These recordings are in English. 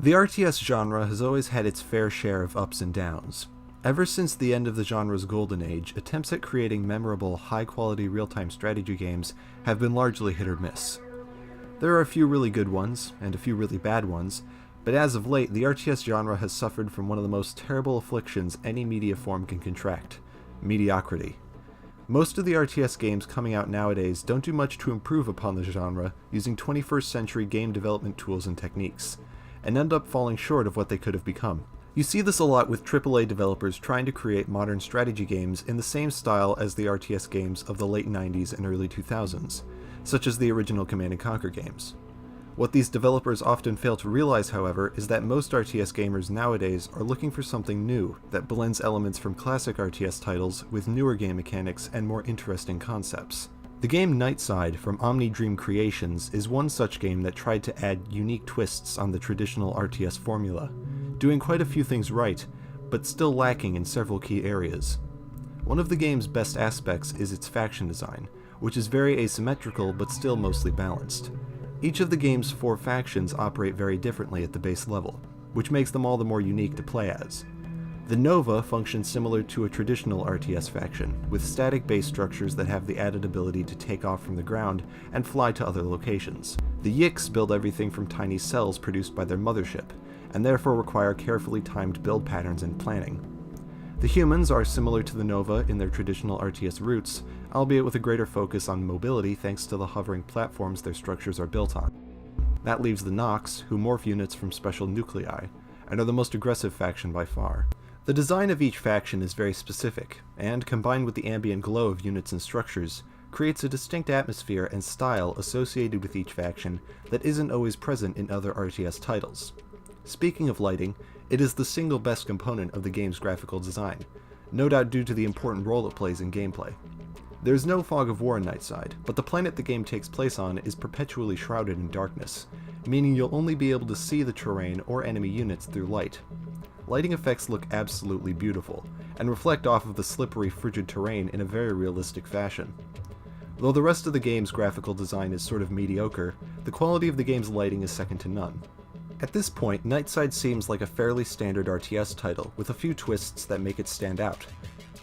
The RTS genre has always had its fair share of ups and downs. Ever since the end of the genre's golden age, attempts at creating memorable, high-quality real-time strategy games have been largely hit or miss. There are a few really good ones, and a few really bad ones, but as of late, the RTS genre has suffered from one of the most terrible afflictions any media form can contract: mediocrity. Most of the RTS games coming out nowadays don't do much to improve upon the genre using 21st century game development tools and techniques, and end up falling short of what they could have become. You see this a lot with AAA developers trying to create modern strategy games in the same style as the RTS games of the late 90s and early 2000s, such as the original Command & Conquer games. What these developers often fail to realize, however, is that most RTS gamers nowadays are looking for something new that blends elements from classic RTS titles with newer game mechanics and more interesting concepts. The game Nightside from Omni Dream Creations is one such game that tried to add unique twists on the traditional RTS formula, doing quite a few things right, but still lacking in several key areas. One of the game's best aspects is its faction design, which is very asymmetrical but still mostly balanced. Each of the game's 4 factions operate very differently at the base level, which makes them all the more unique to play as. The Nova functions similar to a traditional RTS faction, with static base structures that have the added ability to take off from the ground and fly to other locations. The Yix build everything from tiny cells produced by their mothership, and therefore require carefully timed build patterns and planning. The humans are similar to the Nova in their traditional RTS roots, albeit with a greater focus on mobility thanks to the hovering platforms their structures are built on. That leaves the Nox, who morph units from special nuclei, and are the most aggressive faction by far. The design of each faction is very specific, and combined with the ambient glow of units and structures, creates a distinct atmosphere and style associated with each faction that isn't always present in other RTS titles. Speaking of lighting, it is the single best component of the game's graphical design, no doubt due to the important role it plays in gameplay. There is no fog of war in Nightside, but the planet the game takes place on is perpetually shrouded in darkness, meaning you'll only be able to see the terrain or enemy units through light. Lighting effects look absolutely beautiful, and reflect off of the slippery, frigid terrain in a very realistic fashion. Though the rest of the game's graphical design is sort of mediocre, the quality of the game's lighting is second to none. At this point, Nightside seems like a fairly standard RTS title, with a few twists that make it stand out.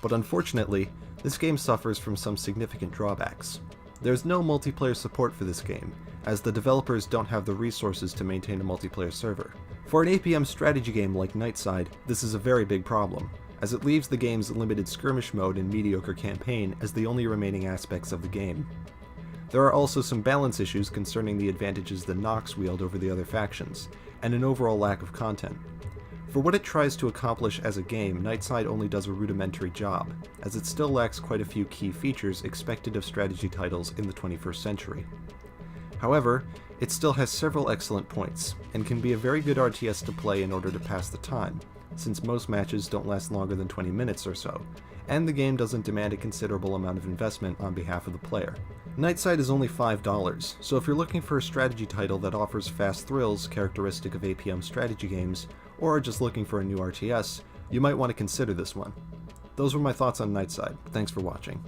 But unfortunately, this game suffers from some significant drawbacks. There's no multiplayer support for this game, as the developers don't have the resources to maintain a multiplayer server. For an APM strategy game like Nightside, this is a very big problem, as it leaves the game's limited skirmish mode and mediocre campaign as the only remaining aspects of the game. There are also some balance issues concerning the advantages the Nox wield over the other factions, and an overall lack of content. For what it tries to accomplish as a game, Nightside only does a rudimentary job, as it still lacks quite a few key features expected of strategy titles in the 21st century. However, it still has several excellent points, and can be a very good RTS to play in order to pass the time, since most matches don't last longer than 20 minutes or so, and the game doesn't demand a considerable amount of investment on behalf of the player. Nightside is only $5, so if you're looking for a strategy title that offers fast thrills characteristic of APM strategy games, or are just looking for a new RTS, you might want to consider this one. Those were my thoughts on Nightside. Thanks for watching.